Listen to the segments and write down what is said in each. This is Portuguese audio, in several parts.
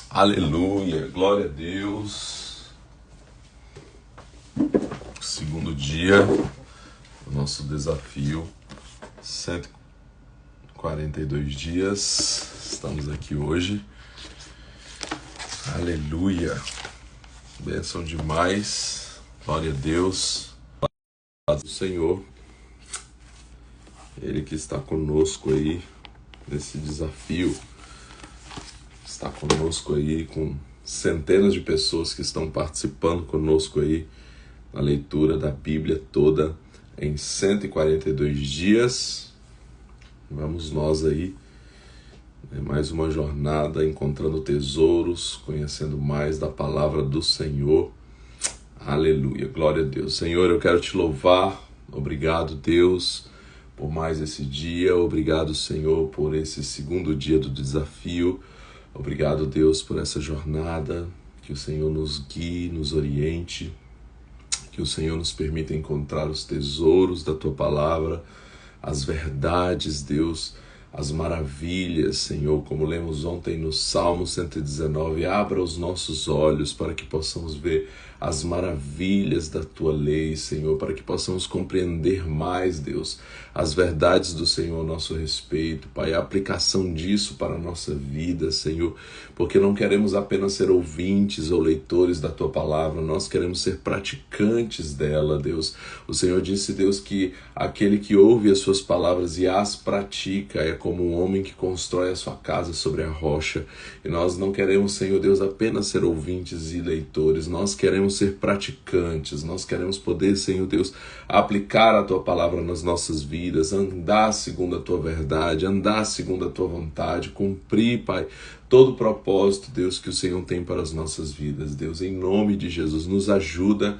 Aleluia, glória a Deus. Segundo dia do nosso desafio, 142 dias. Estamos aqui hoje. Aleluia, bênção demais. Glória a Deus. Paz do Senhor. Ele que está conosco aí nesse desafio. Está conosco aí com centenas de pessoas que estão participando conosco aí na leitura da Bíblia toda em 142 dias. Vamos nós aí, mais uma jornada encontrando tesouros, conhecendo mais da palavra do Senhor. Aleluia, glória a Deus. Senhor, eu quero te louvar. Obrigado, Deus, por mais esse dia. Obrigado, Senhor, por esse segundo dia do desafio. Obrigado, Deus, por essa jornada, que o Senhor nos guie, nos oriente, que o Senhor nos permita encontrar os tesouros da Tua Palavra, as verdades, Deus, as maravilhas, Senhor, como lemos ontem no Salmo 119, abra os nossos olhos para que possamos ver as maravilhas da Tua lei, Senhor, para que possamos compreender mais, Deus, as verdades do Senhor a nosso respeito, Pai, a aplicação disso para a nossa vida, Senhor, porque não queremos apenas ser ouvintes ou leitores da Tua Palavra, nós queremos ser praticantes dela, Deus. O Senhor disse, Deus, que aquele que ouve as Suas palavras e as pratica é como um homem que constrói a sua casa sobre a rocha. E nós não queremos, Senhor Deus, apenas ser ouvintes e leitores, nós queremos ser praticantes, nós queremos poder, Senhor Deus, aplicar a Tua Palavra nas nossas vidas, andar segundo a Tua verdade, andar segundo a Tua vontade, cumprir, Pai, todo o propósito, Deus, que o Senhor tem para as nossas vidas. Deus, em nome de Jesus, nos ajuda,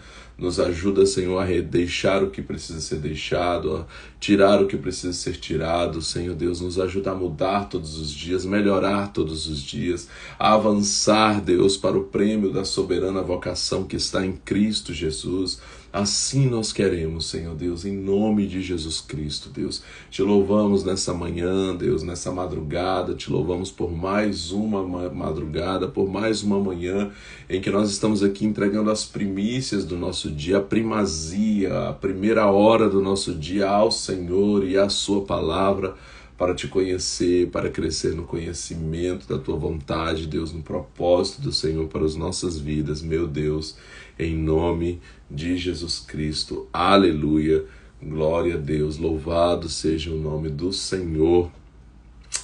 Senhor, a deixar o que precisa ser deixado, a tirar o que precisa ser tirado. Senhor Deus, nos ajuda a mudar todos os dias, melhorar todos os dias, a avançar, Deus, para o prêmio da soberana vocação que está em Cristo Jesus. Assim nós queremos, Senhor Deus, em nome de Jesus Cristo, Deus. Te louvamos nessa manhã, Deus, nessa madrugada, te louvamos por mais uma madrugada, por mais uma manhã em que nós estamos aqui entregando as primícias do nosso dia, a primazia, a primeira hora do nosso dia ao Senhor e à Sua palavra, para te conhecer, para crescer no conhecimento da Tua vontade, Deus, no propósito do Senhor para as nossas vidas, meu Deus, em nome de Jesus Cristo. Aleluia, glória a Deus, louvado seja o nome do Senhor,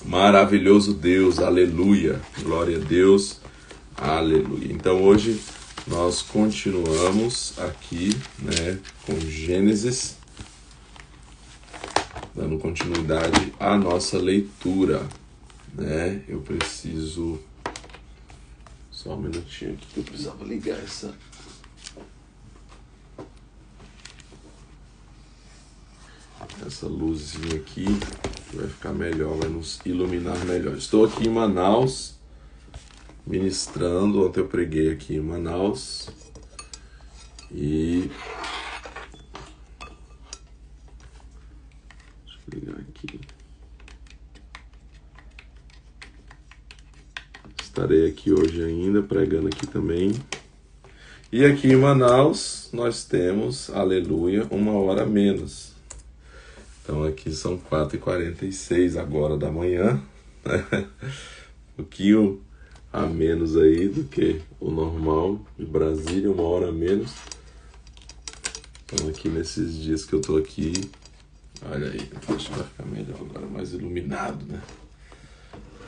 maravilhoso Deus, aleluia, glória a Deus, aleluia. Então hoje nós continuamos aqui, com Gênesis, dando continuidade à nossa leitura, Eu preciso... Só um minutinho aqui que eu precisava ligar essa luzinha aqui, que vai ficar melhor, vai nos iluminar melhor. Estou aqui em Manaus, ministrando. Ontem eu preguei aqui em Manaus e... Deixa eu ligar aqui. Estarei aqui hoje ainda, pregando aqui também. E aqui em Manaus nós temos, aleluia, 1 hora a menos. Então aqui são 4h46 agora da manhã, um pouquinho a menos aí do que o normal de Brasília, 1 hora a menos. Então aqui nesses dias que eu tô aqui, olha aí, acho que vai ficar melhor agora, mais iluminado,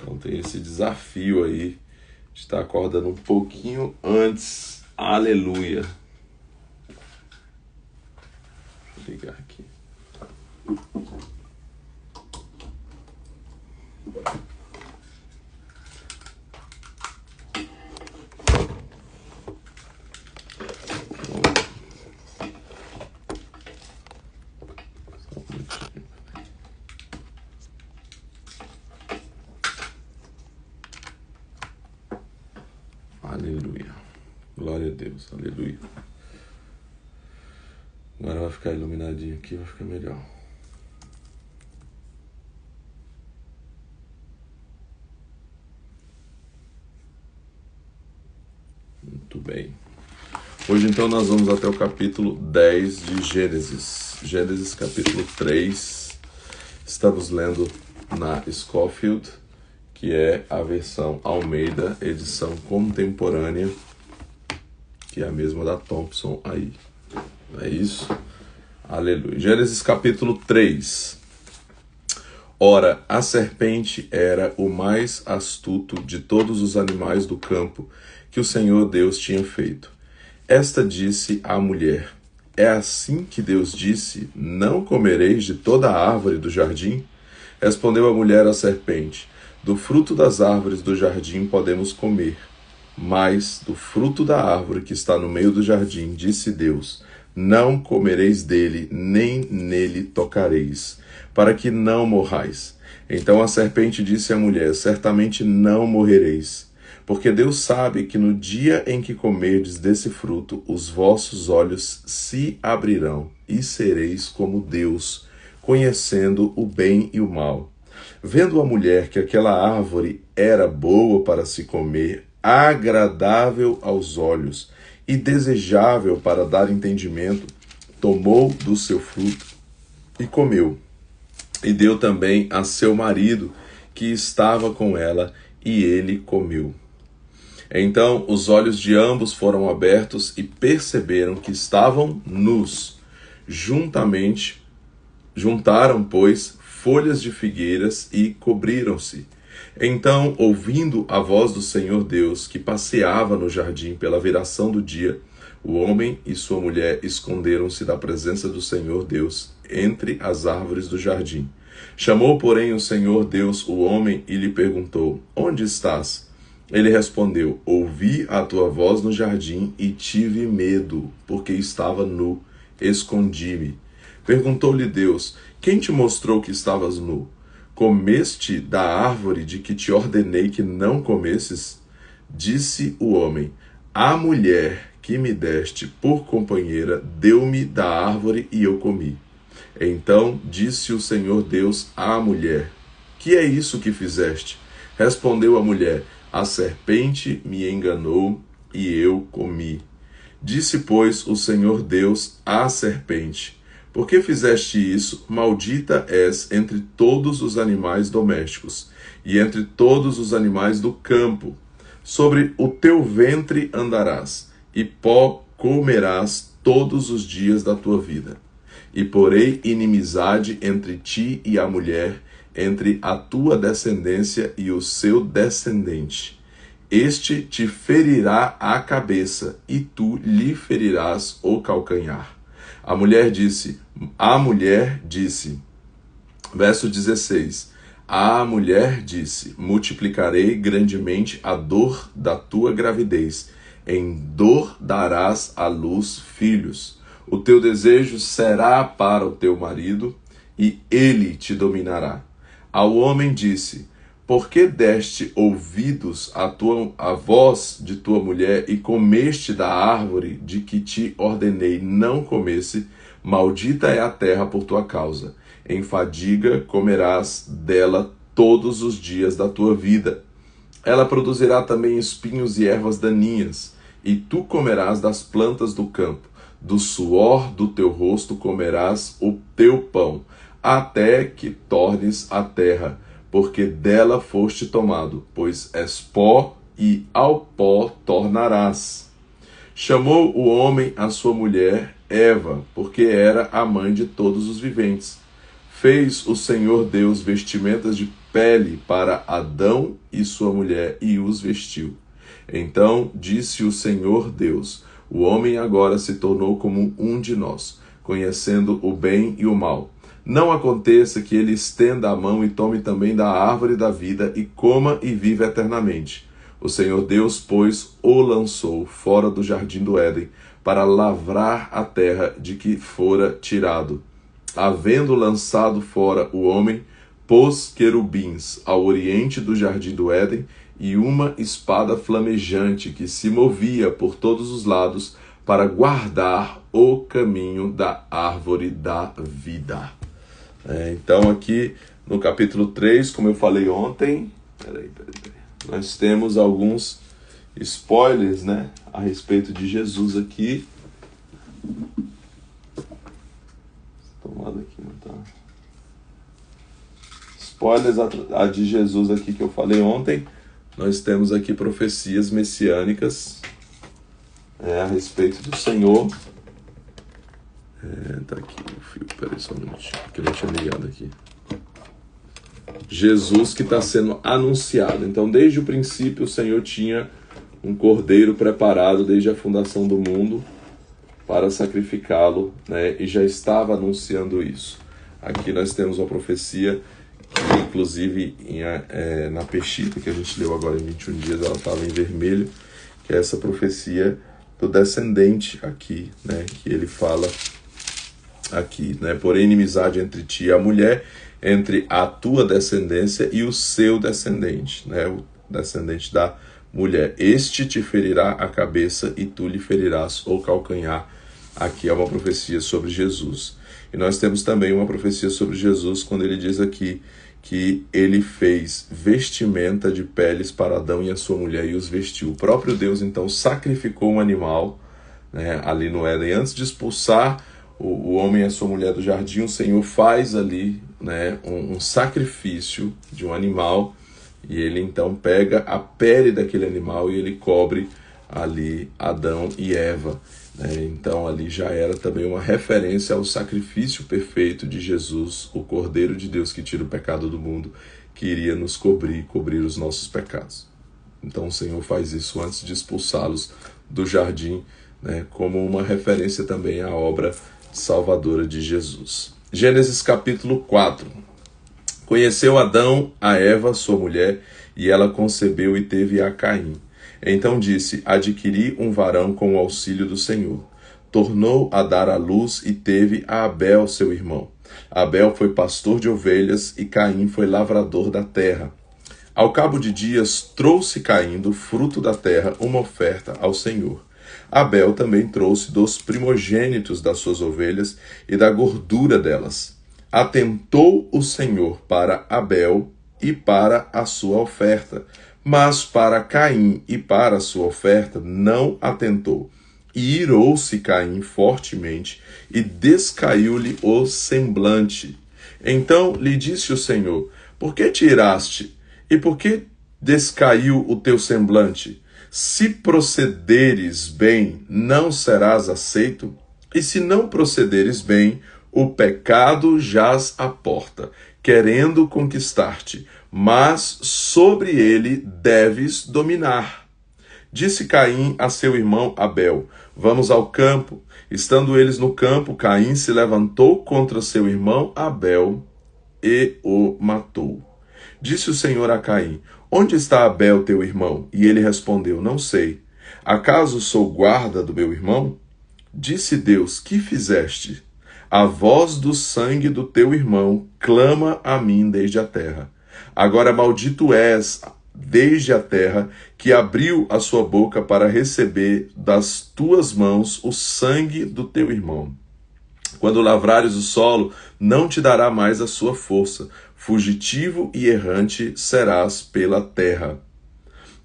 Então tem esse desafio aí de estar acordando um pouquinho antes, aleluia. Vou ligar aqui. Aleluia, glória a Deus, aleluia. Agora vai ficar iluminadinho aqui, vai ficar melhor. Muito bem. Hoje então nós vamos até o capítulo 10 de Gênesis. Gênesis capítulo 3. Estamos lendo na Scofield, que é a versão Almeida, edição contemporânea, que é a mesma da Thompson aí. É isso? Aleluia. Gênesis capítulo 3. Ora, a serpente era o mais astuto de todos os animais do campo que o Senhor Deus tinha feito. Esta disse à mulher: é assim que Deus disse, não comereis de toda a árvore do jardim? Respondeu a mulher à serpente: do fruto das árvores do jardim podemos comer, mas do fruto da árvore que está no meio do jardim, disse Deus, não comereis dele, nem nele tocareis, para que não morrais. Então a serpente disse à mulher: certamente não morrereis, porque Deus sabe que no dia em que comerdes desse fruto, os vossos olhos se abrirão, e sereis como Deus, conhecendo o bem e o mal. Vendo a mulher que aquela árvore era boa para se comer, agradável aos olhos e desejável para dar entendimento, tomou do seu fruto e comeu. E deu também a seu marido, que estava com ela, e ele comeu. Então os olhos de ambos foram abertos e perceberam que estavam nus. Juntaram, pois, folhas de figueiras e cobriram-se. Então, ouvindo a voz do Senhor Deus, que passeava no jardim pela viração do dia, o homem e sua mulher esconderam-se da presença do Senhor Deus entre as árvores do jardim. Chamou, porém, o Senhor Deus o homem e lhe perguntou: onde estás? Ele respondeu: ouvi a tua voz no jardim e tive medo, porque estava nu, escondi-me. Perguntou-lhe Deus: quem te mostrou que estavas nu? Comeste da árvore de que te ordenei que não comesses? Disse o homem: a mulher que me deste por companheira deu-me da árvore e eu comi. Então disse o Senhor Deus à mulher: que é isso que fizeste? Respondeu a mulher: a serpente me enganou e eu comi. Disse, pois, o Senhor Deus à serpente: por que fizeste isso? Maldita és entre todos os animais domésticos e entre todos os animais do campo. Sobre o teu ventre andarás, e pó comerás todos os dias da tua vida. E porei inimizade entre ti e a mulher, entre a tua descendência e o seu descendente. Este te ferirá a cabeça, e tu lhe ferirás o calcanhar. A mulher disse, verso 16, a mulher disse: multiplicarei grandemente a dor da tua gravidez, em dor darás à luz filhos. O teu desejo será para o teu marido, e ele te dominará. Ao homem disse: por que deste ouvidos à voz de tua mulher e comeste da árvore de que te ordenei não comesse? Maldita é a terra por tua causa. Em fadiga comerás dela todos os dias da tua vida. Ela produzirá também espinhos e ervas daninhas, e tu comerás das plantas do campo. Do suor do teu rosto comerás o teu pão, até que tornes a terra, porque dela foste tomado, pois és pó, e ao pó tornarás. Chamou o homem a sua mulher Eva, porque era a mãe de todos os viventes. Fez o Senhor Deus vestimentas de pele para Adão e sua mulher, e os vestiu. Então disse o Senhor Deus: o homem agora se tornou como um de nós, conhecendo o bem e o mal. Não aconteça que ele estenda a mão e tome também da árvore da vida e coma e viva eternamente. O Senhor Deus, pois, o lançou fora do jardim do Éden, para lavrar a terra de que fora tirado. Havendo lançado fora o homem, pôs querubins ao oriente do jardim do Éden e uma espada flamejante que se movia por todos os lados para guardar o caminho da árvore da vida. Então aqui no capítulo 3, como eu falei ontem, nós temos alguns spoilers, né, a respeito de Jesus aqui. Tomada aqui, não tá. Spoilers a de Jesus aqui que eu falei ontem. Nós temos aqui profecias messiânicas a respeito do Senhor. Tá aqui o fio, peraí só um minutinho, que eu não tinha ligado aqui. Jesus que está sendo anunciado. Então, desde o princípio, o Senhor tinha um cordeiro preparado desde a fundação do mundo para sacrificá-lo, né? E já estava anunciando isso. Aqui nós temos uma profecia que, inclusive, na Peshita, que a gente leu agora em 21 dias, ela estava em vermelho, que é essa profecia do descendente aqui, né? Que ele fala aqui, né? Porém, inimizade entre ti e a mulher, entre a tua descendência e o seu descendente, né? O descendente da mulher. Este te ferirá a cabeça e tu lhe ferirás o calcanhar. Aqui é uma profecia sobre Jesus. E nós temos também uma profecia sobre Jesus quando ele diz aqui que ele fez vestimenta de peles para Adão e a sua mulher e os vestiu. O próprio Deus, então, sacrificou um animal, né, ali no Éden. Antes de expulsar o homem e a sua mulher do jardim, o Senhor faz ali, né, um sacrifício de um animal, e ele então pega a pele daquele animal e ele cobre ali Adão e Eva. Então ali já era também uma referência ao sacrifício perfeito de Jesus, o Cordeiro de Deus que tira o pecado do mundo, que iria nos cobrir os nossos pecados. Então o Senhor faz isso antes de expulsá-los do jardim, né, como uma referência também à obra salvadora de Jesus. Gênesis capítulo 4. Conheceu Adão a Eva, sua mulher, e ela concebeu e teve a Caim. Então disse: adquiri um varão com o auxílio do Senhor. Tornou a dar à luz e teve a Abel, seu irmão. Abel foi pastor de ovelhas e Caim foi lavrador da terra. Ao cabo de dias, trouxe Caim do fruto da terra uma oferta ao Senhor. Abel também trouxe dos primogênitos das suas ovelhas e da gordura delas. Atentou o Senhor para Abel e para a sua oferta, mas para Caim e para a sua oferta não atentou. E irou-se Caim fortemente e descaiu-lhe o semblante. Então lhe disse o Senhor: por que te iraste? E por que descaiu o teu semblante? Se procederes bem, não serás aceito, e se não procederes bem, o pecado jaz à porta, querendo conquistar-te, mas sobre ele deves dominar. Disse Caim a seu irmão Abel: vamos ao campo. Estando eles no campo, Caim se levantou contra seu irmão Abel e o matou. Disse o Senhor a Caim: onde está Abel, teu irmão? E ele respondeu: não sei. Acaso sou guarda do meu irmão? Disse Deus: que fizeste? A voz do sangue do teu irmão clama a mim desde a terra. Agora maldito és desde a terra, que abriu a sua boca para receber das tuas mãos o sangue do teu irmão. Quando lavrares o solo, não te dará mais a sua força. Fugitivo e errante serás pela terra.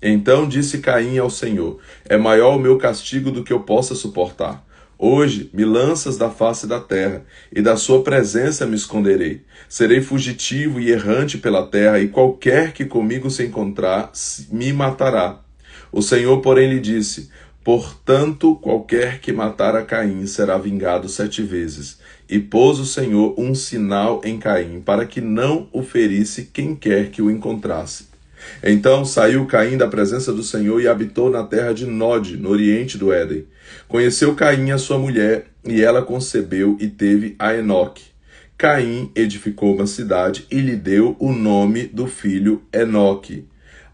Então disse Caim ao Senhor: é maior o meu castigo do que eu possa suportar. Hoje me lanças da face da terra, e da sua presença me esconderei. Serei fugitivo e errante pela terra, e qualquer que comigo se encontrar me matará. O Senhor, porém, lhe disse: portanto, qualquer que matar a Caim será vingado 7 vezes. E pôs o Senhor um sinal em Caim, para que não o ferisse quem quer que o encontrasse. Então saiu Caim da presença do Senhor e habitou na terra de Nod, no oriente do Éden. Conheceu Caim a sua mulher, e ela concebeu e teve a Enoque. Caim edificou uma cidade e lhe deu o nome do filho Enoque.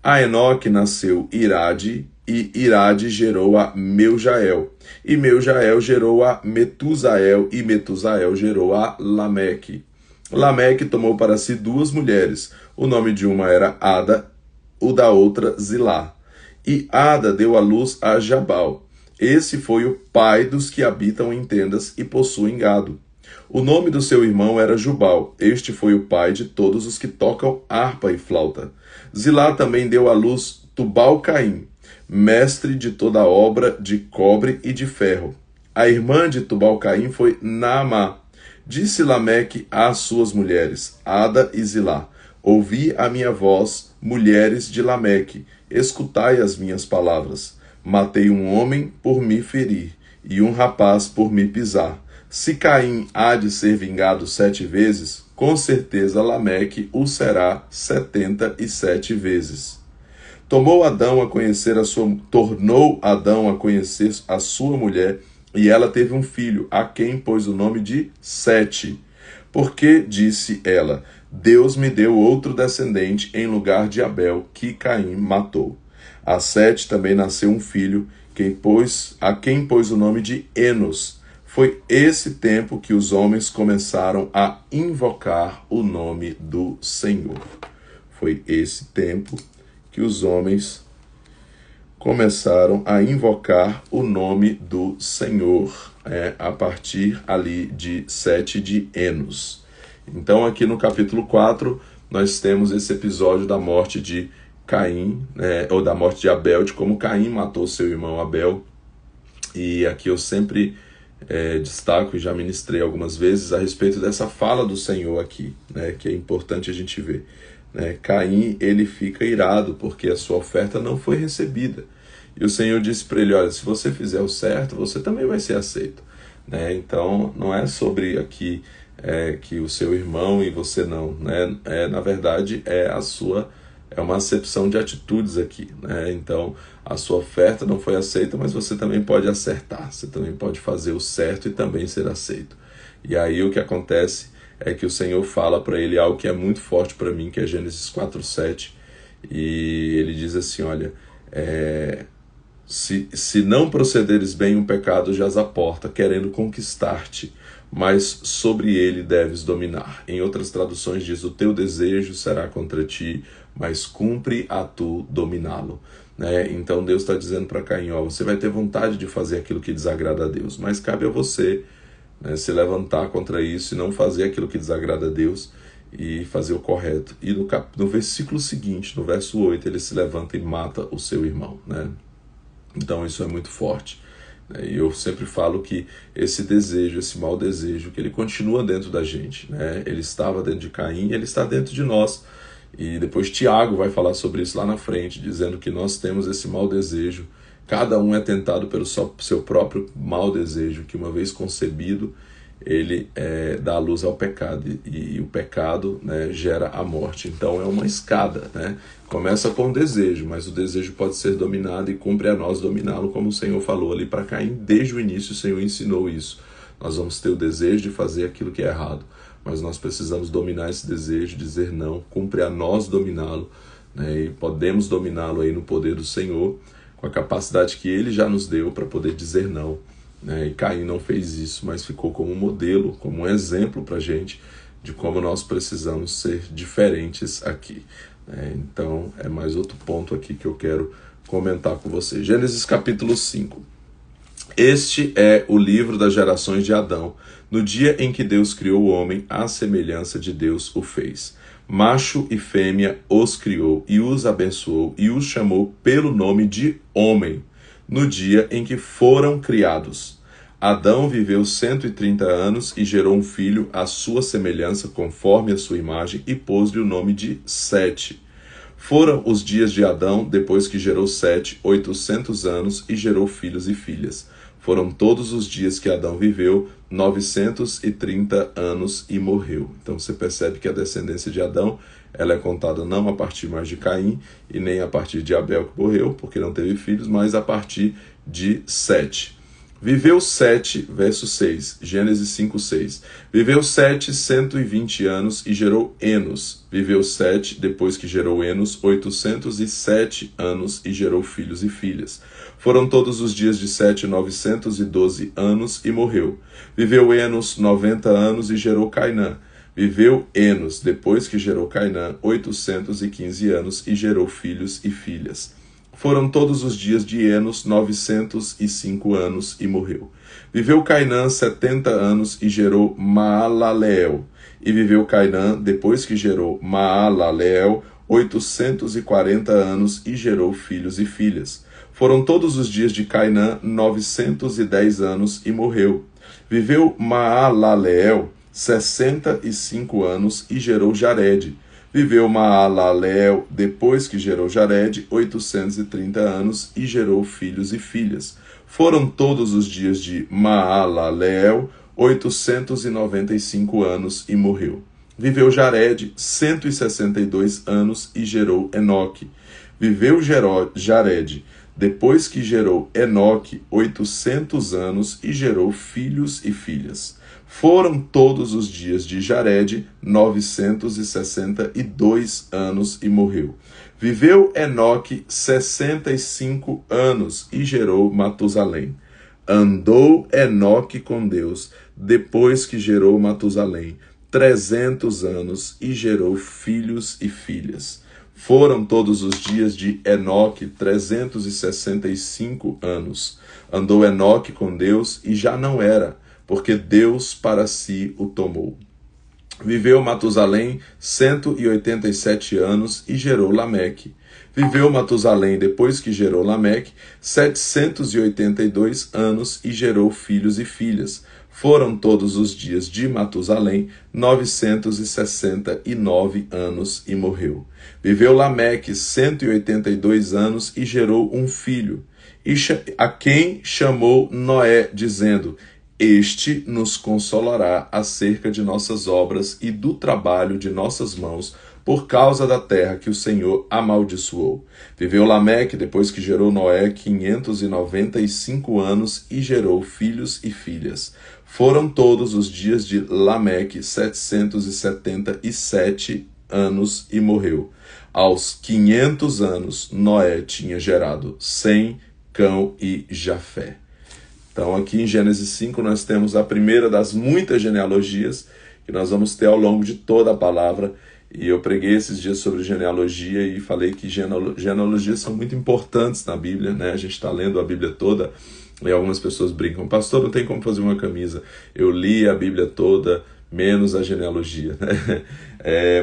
A Enoque nasceu Irade, e Irade gerou a Meujael. E Meujael gerou a Metusael, e Metusael gerou a Lameque. Lameque tomou para si 2 mulheres. O nome de uma era Ada, o da outra Zilá. E Ada deu à luz a Jabal. Esse foi o pai dos que habitam em tendas e possuem gado. O nome do seu irmão era Jubal. Este foi o pai de todos os que tocam harpa e flauta. Zilá também deu à luz Tubal-Caim, mestre de toda obra de cobre e de ferro. A irmã de Tubal-Caim foi Naamá. Disse Lameque às suas mulheres, Ada e Zilá: ouvi a minha voz, mulheres de Lameque, escutai as minhas palavras. Matei um homem por me ferir, e um rapaz por me pisar. Se Caim há de ser vingado 7 vezes, com certeza Lameque o será 77 vezes. Tornou Adão a conhecer a sua mulher, e ela teve um filho, a quem pôs o nome de Sete. Porque, disse ela, Deus me deu outro descendente em lugar de Abel, que Caim matou. A Sete também nasceu um filho, a quem pôs o nome de Enos. Foi esse tempo que os homens começaram a invocar o nome do Senhor. Foi esse tempo que os homens começaram a invocar o nome do Senhor, a partir ali de Sete de Enos. Então aqui no capítulo 4, nós temos esse episódio da morte de Caim, ou da morte de Abel, de como Caim matou seu irmão Abel. E aqui eu sempre destaco e já ministrei algumas vezes a respeito dessa fala do Senhor aqui, que é importante a gente ver. Caim, ele fica irado porque a sua oferta não foi recebida. E o Senhor disse para ele, olha, se você fizer o certo, você também vai ser aceito. Então, não é sobre aqui que o seu irmão e você não. Na verdade, é uma acepção de atitudes aqui. Então, a sua oferta não foi aceita, mas você também pode acertar. Você também pode fazer o certo e também ser aceito. E aí o que acontece é que o Senhor fala para ele algo que é muito forte para mim, que é Gênesis 4:7, e ele diz assim, olha, se não procederes bem, um pecado jaz à porta, querendo conquistar-te, mas sobre ele deves dominar. Em outras traduções diz, o teu desejo será contra ti, mas cumpre a tu dominá-lo. Então Deus está dizendo para Caim, você vai ter vontade de fazer aquilo que desagrada a Deus, mas cabe a você se levantar contra isso e não fazer aquilo que desagrada a Deus e fazer o correto. E no versículo seguinte, no verso 8, ele se levanta e mata o seu irmão. Então isso é muito forte. E eu sempre falo que esse desejo, esse mau desejo, que ele continua dentro da gente. Ele estava dentro de Caim, ele está dentro de nós. E depois Tiago vai falar sobre isso lá na frente, dizendo que nós temos esse mau desejo. Cada um é tentado pelo seu próprio mau desejo, que uma vez concebido, ele dá a luz ao pecado, e o pecado gera a morte. Então é uma escada, começa com o desejo, mas o desejo pode ser dominado e cumpre a nós dominá-lo, como o Senhor falou ali para Caim. Desde o início o Senhor ensinou isso. Nós vamos ter o desejo de fazer aquilo que é errado, mas nós precisamos dominar esse desejo, dizer não, cumpre a nós dominá-lo, e podemos dominá-lo aí no poder do Senhor, com a capacidade que ele já nos deu para poder dizer não. E Caim não fez isso, mas ficou como um modelo, como um exemplo para a gente de como nós precisamos ser diferentes aqui. Então é mais outro ponto aqui que eu quero comentar com você. Gênesis capítulo 5. Este é o livro das gerações de Adão. No dia em que Deus criou o homem, à semelhança de Deus o fez. Macho e fêmea os criou e os abençoou e os chamou pelo nome de homem, no dia em que foram criados. Adão viveu 130 anos e gerou um filho à sua semelhança, conforme a sua imagem, e pôs-lhe o nome de Sete. Foram os dias de Adão, depois que gerou Sete, 800 anos, e gerou filhos e filhas. Foram todos os dias que Adão viveu, 930 anos, e morreu. Então você percebe que a descendência de Adão, ela é contada não a partir mais de Caim, e nem a partir de Abel, que morreu, porque não teve filhos, mas a partir de Sete. Viveu Sete, verso 6, Gênesis 5:6. Viveu Sete 120 anos e gerou Enos. Viveu Sete, depois que gerou Enos, 807 anos e gerou filhos e filhas. Foram todos os dias de Sete 912 anos e morreu. Viveu Enos 90 anos e gerou Cainã. Viveu Enos, depois que gerou Cainã, 815 anos e gerou filhos e filhas. Foram todos os dias de Enos 905 anos e morreu. Viveu Cainã 70 anos e gerou Maalaleel. E viveu Cainã, depois que gerou Maalaleel, 840 anos e gerou filhos e filhas. Foram todos os dias de Cainã 910 anos e morreu. Viveu Maalaleel 65 anos e gerou Jared. Viveu Maalaleel, depois que gerou Jared, 830 anos e gerou filhos e filhas. Foram todos os dias de Maalaleel 895 anos e morreu. Viveu Jared 162 anos e gerou Enoque. Viveu Jared, depois que gerou Enoque, 800 anos e gerou filhos e filhas. Foram todos os dias de Jared 962 anos e morreu. Viveu Enoque 65 anos e gerou Matusalém. Andou Enoque com Deus, depois que gerou Matusalém, 300 anos e gerou filhos e filhas. Foram todos os dias de Enoque 365 anos. Andou Enoque com Deus e já não era, porque Deus para si o tomou. Viveu Matusalém 187 anos e gerou Lameque. Viveu Matusalém, depois que gerou Lameque, 782 anos e gerou filhos e filhas. Foram todos os dias de Matusalém 969 anos e morreu. Viveu Lameque 182 anos e gerou um filho, a quem chamou Noé, dizendo: Este nos consolará acerca de nossas obras e do trabalho de nossas mãos, por causa da terra que o Senhor amaldiçoou. Viveu Lameque, depois que gerou Noé, 595 anos e gerou filhos e filhas. Foram todos os dias de Lameque 777 anos e morreu. Aos 500 anos, Noé tinha gerado Sem, Cão e Jafé. Então aqui em Gênesis 5 nós temos a primeira das muitas genealogias que nós vamos ter ao longo de toda a palavra. E eu preguei esses dias sobre genealogia e falei que genealogias são muito importantes na Bíblia, né? A gente está lendo a Bíblia toda e algumas pessoas brincam: pastor, não tem como fazer uma camisa. Eu li a Bíblia toda, menos a genealogia, né?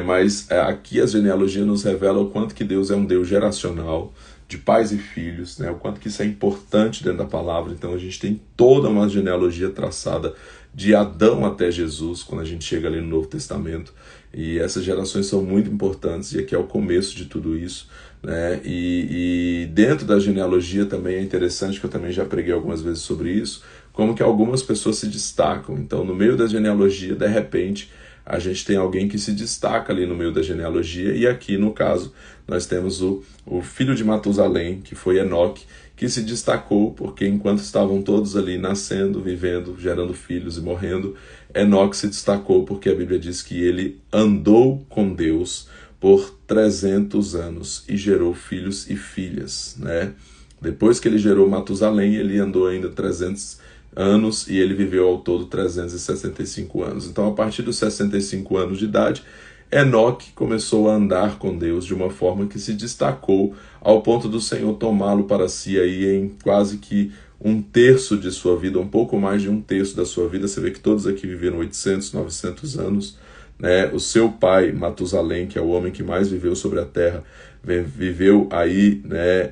Mas aqui as genealogias nos revelam o quanto que Deus é um Deus geracional, de pais e filhos, né? O quanto que isso é importante dentro da palavra. Então a gente tem toda uma genealogia traçada de Adão até Jesus, quando a gente chega ali no Novo Testamento, e essas gerações são muito importantes, e aqui é o começo de tudo isso, né? E dentro da genealogia também é interessante, que eu também já preguei algumas vezes sobre isso, como que algumas pessoas se destacam. Então no meio da genealogia, de repente, a gente tem alguém que se destaca ali no meio da genealogia, e aqui no caso nós temos o filho de Matusalém, que foi Enoque, que se destacou porque enquanto estavam todos ali nascendo, vivendo, gerando filhos e morrendo, Enoque se destacou porque a Bíblia diz que ele andou com Deus por 300 anos e gerou filhos e filhas, né? Depois que ele gerou Matusalém, ele andou ainda 300 anos e ele viveu ao todo 365 anos. Então, a partir dos 65 anos de idade, Enoque começou a andar com Deus de uma forma que se destacou ao ponto do Senhor tomá-lo para si aí em quase que um terço de sua vida, um pouco mais de um terço da sua vida. Você vê que todos aqui viveram 800, 900 anos, né? O seu pai, Matusalém, que é o homem que mais viveu sobre a terra, viveu aí, né,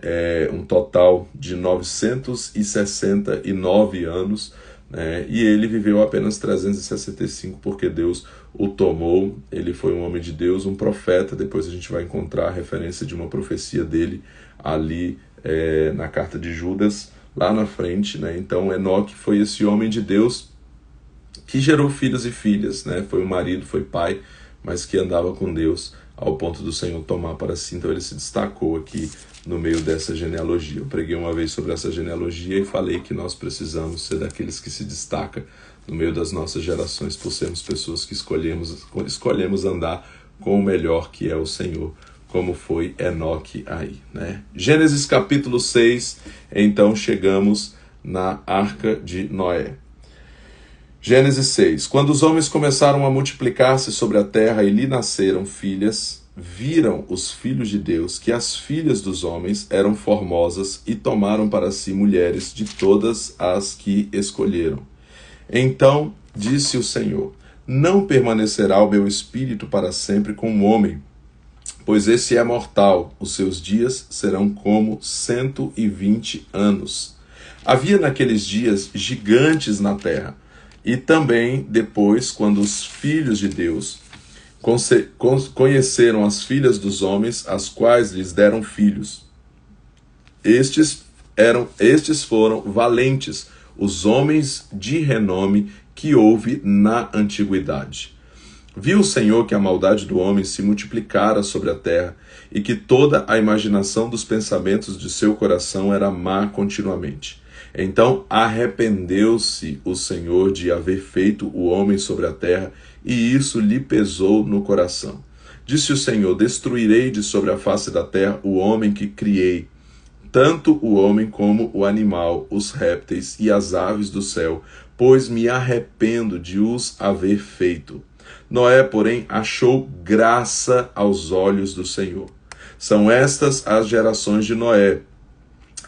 um total de 969 anos, né? E ele viveu apenas 365 porque Deus o tomou. Ele foi um homem de Deus, um profeta. Depois a gente vai encontrar a referência de uma profecia dele ali na carta de Judas, lá na frente, né? Então Enoque foi esse homem de Deus que gerou filhos e filhas, né? Foi um marido, foi pai, mas que andava com Deus ao ponto do Senhor tomar para si. Então ele se destacou aqui no meio dessa genealogia. Eu preguei uma vez sobre essa genealogia e falei que nós precisamos ser daqueles que se destacam no meio das nossas gerações, por sermos pessoas que escolhemos andar com o melhor, que é o Senhor, como foi Enoque aí, né? Gênesis capítulo 6, então chegamos na Arca de Noé. Gênesis 6. Quando os homens começaram a multiplicar-se sobre a terra e lhe nasceram filhas, viram os filhos de Deus que as filhas dos homens eram formosas e tomaram para si mulheres de todas as que escolheram. Então disse o Senhor: Não permanecerá o meu espírito para sempre com o homem, pois esse é mortal, os seus dias serão como 120 anos. Havia naqueles dias gigantes na terra, e também depois, quando os filhos de Deus conheceram as filhas dos homens, as quais lhes deram filhos. Estes foram valentes, os homens de renome que houve na antiguidade. Viu o Senhor que a maldade do homem se multiplicara sobre a terra, e que toda a imaginação dos pensamentos de seu coração era má continuamente. Então arrependeu-se o Senhor de haver feito o homem sobre a terra, e isso lhe pesou no coração. Disse o Senhor: destruirei de sobre a face da terra o homem que criei, tanto o homem como o animal, os répteis e as aves do céu, pois me arrependo de os haver feito. Noé, porém, achou graça aos olhos do Senhor. São estas as gerações de Noé.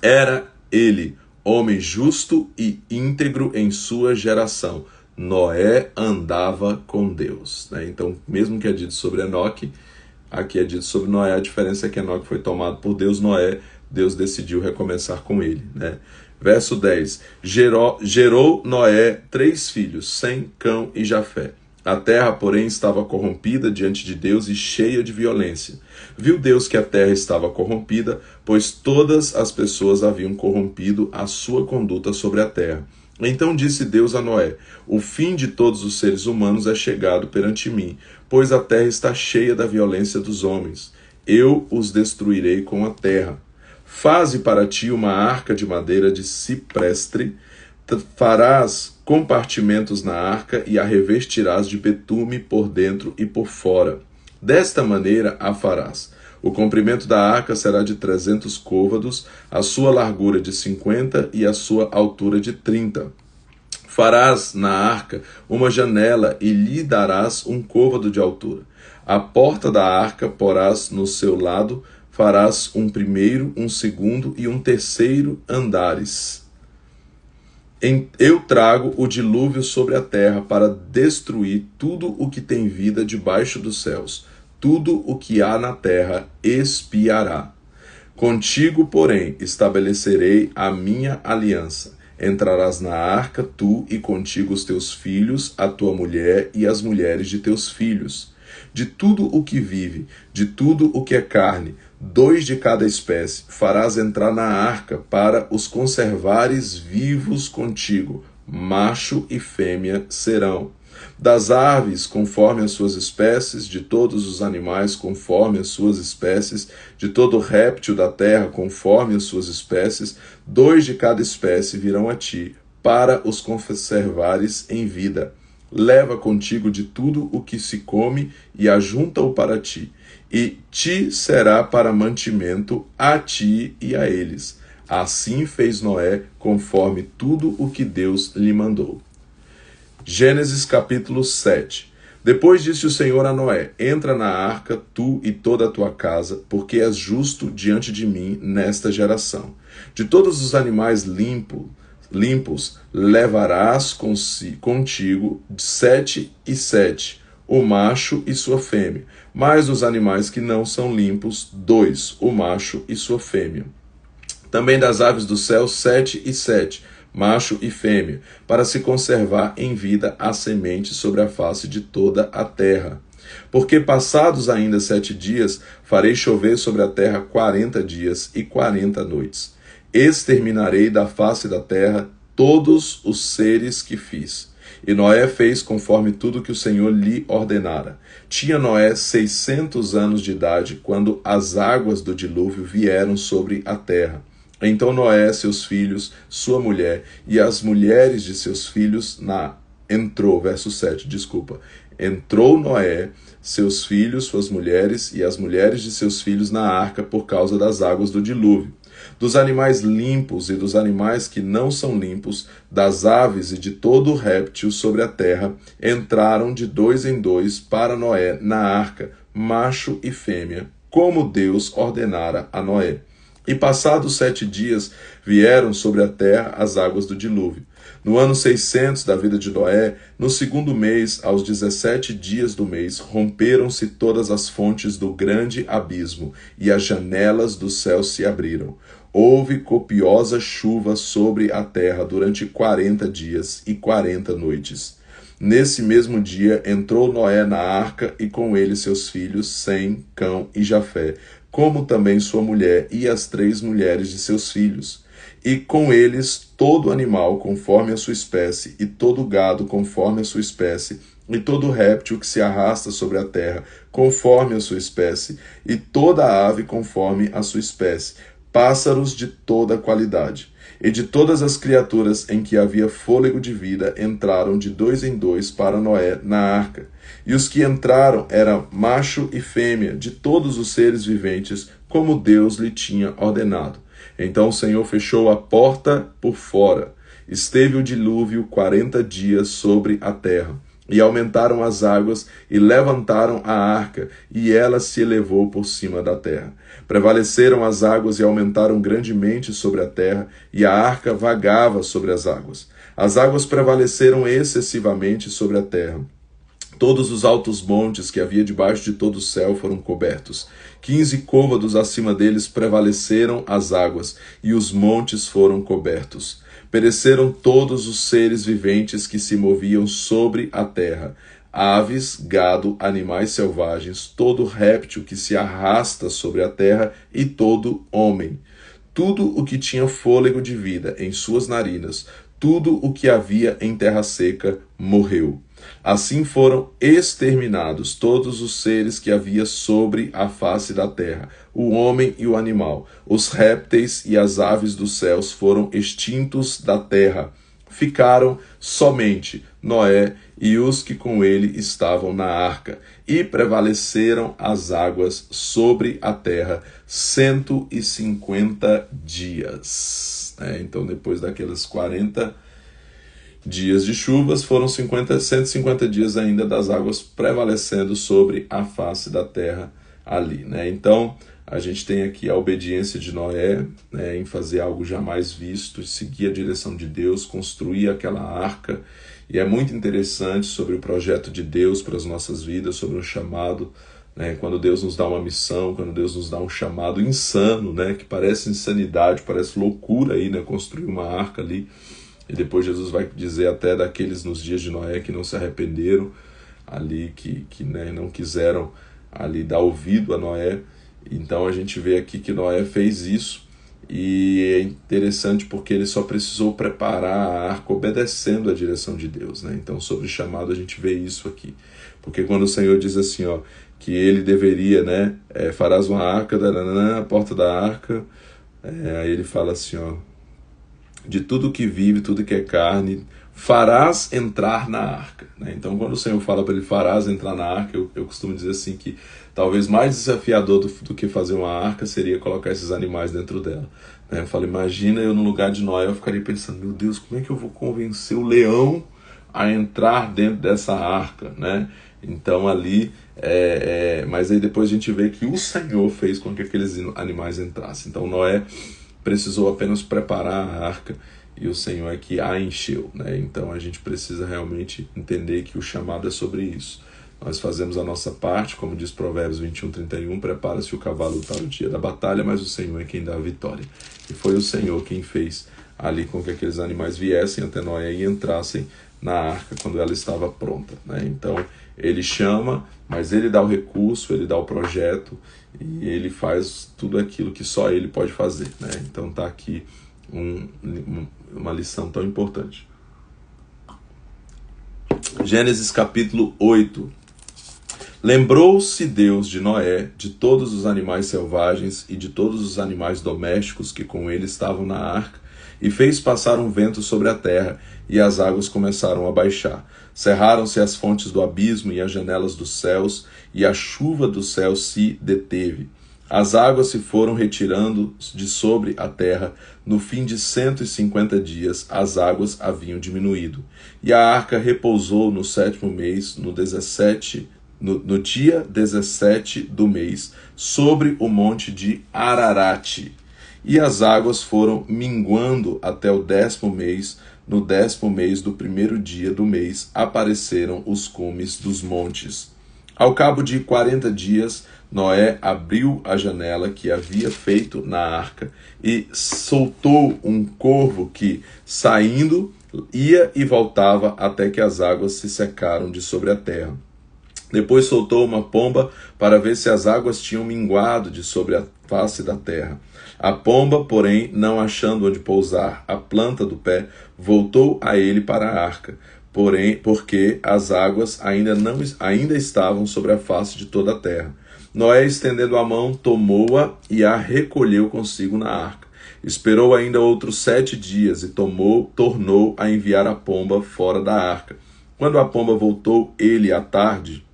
Era ele homem justo e íntegro em sua geração. Noé andava com Deus. Então, mesmo que é dito sobre Enoque, aqui é dito sobre Noé. A diferença é que Enoque foi tomado por Deus, Noé, Deus decidiu recomeçar com ele. Verso 10. Gerou Noé 3 filhos, Sem, Cão e Jafé. A terra, porém, estava corrompida diante de Deus e cheia de violência. Viu Deus que a terra estava corrompida, pois todas as pessoas haviam corrompido a sua conduta sobre a terra. Então disse Deus a Noé: o fim de todos os seres humanos é chegado perante mim, pois a terra está cheia da violência dos homens. Eu os destruirei com a terra. Faze para ti uma arca de madeira de cipreste, farás compartimentos na arca e a revestirás de betume por dentro e por fora. Desta maneira a farás. O comprimento da arca será de 300 côvados, a sua largura de 50 e a sua altura de 30. Farás na arca uma janela e lhe darás um côvado de altura. A porta da arca porás no seu lado, farás um primeiro, um segundo e um terceiro andares. Eu trago o dilúvio sobre a terra para destruir tudo o que tem vida debaixo dos céus. Tudo o que há na terra expiará. Contigo, porém, estabelecerei a minha aliança. Entrarás na arca, tu e contigo os teus filhos, a tua mulher e as mulheres de teus filhos. De tudo o que vive, de tudo o que é carne, 2 de cada espécie, farás entrar na arca para os conservares vivos contigo. Macho e fêmea serão. Das aves, conforme as suas espécies, de todos os animais, conforme as suas espécies, de todo réptil da terra, conforme as suas espécies, 2 de cada espécie virão a ti, para os conservares em vida. Leva contigo de tudo o que se come e ajunta-o para ti, e te será para mantimento a ti e a eles. Assim fez Noé, conforme tudo o que Deus lhe mandou. Gênesis capítulo 7. Depois disse o Senhor a Noé: entra na arca, tu e toda a tua casa, porque és justo diante de mim nesta geração. De todos os animais limpos levarás contigo 7 e 7, o macho e sua fêmea. Mas os animais que não são limpos, 2, o macho e sua fêmea. Também das aves do céu, 7 e 7, macho e fêmea, para se conservar em vida a semente sobre a face de toda a terra. Porque passados ainda 7 dias, farei chover sobre a terra 40 dias e 40 noites. Exterminarei da face da terra todos os seres que fiz. E Noé fez conforme tudo que o Senhor lhe ordenara. Tinha Noé 600 anos de idade, quando as águas do dilúvio vieram sobre a terra. Então Noé, seus filhos, sua mulher e as mulheres de seus filhos entrou Noé, seus filhos, suas mulheres e as mulheres de seus filhos na arca por causa das águas do dilúvio. Dos animais limpos e dos animais que não são limpos, das aves e de todo réptil sobre a terra, entraram de 2 em 2 para Noé na arca, macho e fêmea, como Deus ordenara a Noé. E passados 7 dias, vieram sobre a terra as águas do dilúvio. No ano 600 da vida de Noé, no segundo mês, aos 17 dias do mês, romperam-se todas as fontes do grande abismo, e as janelas do céu se abriram. Houve copiosa chuva sobre a terra durante 40 dias e 40 noites. Nesse mesmo dia entrou Noé na arca e com ele seus filhos, Sem, Cão e Jafé, como também sua mulher e as 3 mulheres de seus filhos. E com eles todo animal conforme a sua espécie, e todo gado conforme a sua espécie, e todo réptil que se arrasta sobre a terra conforme a sua espécie, e toda ave conforme a sua espécie, pássaros de toda qualidade. E de todas as criaturas em que havia fôlego de vida, entraram de 2 em 2 para Noé na arca. E os que entraram eram macho e fêmea, de todos os seres viventes, como Deus lhe tinha ordenado. Então o Senhor fechou a porta por fora. Esteve o dilúvio 40 dias sobre a terra. E aumentaram as águas e levantaram a arca, e ela se elevou por cima da terra. Prevaleceram as águas e aumentaram grandemente sobre a terra, e a arca vagava sobre as águas. As águas prevaleceram excessivamente sobre a terra. Todos os altos montes que havia debaixo de todo o céu foram cobertos. 15 côvados acima deles prevaleceram as águas, e os montes foram cobertos. Pereceram todos os seres viventes que se moviam sobre a terra, aves, gado, animais selvagens, todo réptil que se arrasta sobre a terra e todo homem. Tudo o que tinha fôlego de vida em suas narinas, tudo o que havia em terra seca, morreu. Assim foram exterminados todos os seres que havia sobre a face da terra, o homem e o animal, os répteis e as aves dos céus foram extintos da terra. Ficaram somente Noé e os que com ele estavam na arca, e prevaleceram as águas sobre a terra 150 dias. Então, depois daqueles 40 dias de chuvas, foram 150 dias ainda das águas prevalecendo sobre a face da terra ali. Então, a gente tem aqui a obediência de Noé, em fazer algo jamais visto, seguir a direção de Deus, construir aquela arca. E é muito interessante sobre o projeto de Deus para as nossas vidas, sobre o chamado, quando Deus nos dá uma missão, quando Deus nos dá um chamado insano, que parece insanidade, parece loucura aí, construir uma arca ali. E depois Jesus vai dizer até daqueles nos dias de Noé que não se arrependeram ali, que não quiseram ali dar ouvido a Noé. Então a gente vê aqui que Noé fez isso, e é interessante porque ele só precisou preparar a arca obedecendo a direção de Deus. Então sobre chamado a gente vê isso aqui, porque quando o Senhor diz assim, que ele deveria, farás uma arca, a porta da arca, aí ele fala assim, de tudo que vive, tudo que é carne, farás entrar na arca. Então, quando o Senhor fala para ele, farás entrar na arca, eu costumo dizer assim que talvez mais desafiador do que fazer uma arca seria colocar esses animais dentro dela. Eu falo, imagina eu no lugar de Noé, eu ficaria pensando, meu Deus, como é que eu vou convencer o leão a entrar dentro dessa arca? Então ali, mas aí depois a gente vê que o Senhor fez com que aqueles animais entrassem. Então Noé precisou apenas preparar a arca, e o Senhor é que a encheu. Então a gente precisa realmente entender que o chamado é sobre isso. Nós fazemos a nossa parte, como diz Provérbios 21:31, prepara-se o cavalo para o dia da batalha, mas o Senhor é quem dá a vitória. E foi o Senhor quem fez ali com que aqueles animais viessem até Noé e entrassem na arca quando ela estava pronta. Então ele chama, mas ele dá o recurso, ele dá o projeto, e ele faz tudo aquilo que só ele pode fazer. Então está aqui uma lição tão importante. Gênesis capítulo 8. Lembrou-se Deus de Noé, de todos os animais selvagens e de todos os animais domésticos que com ele estavam na arca, e fez passar um vento sobre a terra, e as águas começaram a baixar. Cerraram-se as fontes do abismo e as janelas dos céus, e a chuva do céu se deteve. As águas se foram retirando de sobre a terra. No fim de 150 dias, as águas haviam diminuído. E a arca repousou no 7º mês, no dia 17 do mês, sobre o monte de Ararate. E as águas foram minguando até o 10º mês. No 10º mês do primeiro dia do mês, apareceram os cumes dos montes. Ao cabo de 40 dias, Noé abriu a janela que havia feito na arca e soltou um corvo que, saindo, ia e voltava até que as águas se secaram de sobre a terra. Depois soltou uma pomba para ver se as águas tinham minguado de sobre a face da terra. A pomba, porém, não achando onde pousar a planta do pé, voltou a ele para a arca, porque as águas ainda estavam sobre a face de toda a terra. Noé, estendendo a mão, tomou-a e a recolheu consigo na arca. Esperou ainda outros 7 dias e tornou a enviar a pomba fora da arca. Quando a pomba voltou a ele à tarde,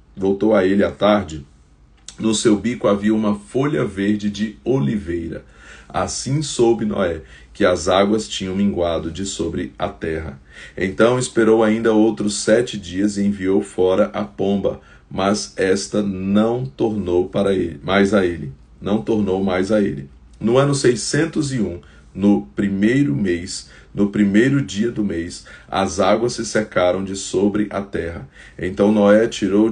no seu bico havia uma folha verde de oliveira. Assim soube Noé que as águas tinham minguado de sobre a terra. Então esperou ainda outros 7 dias e enviou fora a pomba, mas esta não tornou mais a ele. No ano 601, no primeiro mês, no primeiro dia do mês, as águas se secaram de sobre a terra. Então Noé tirou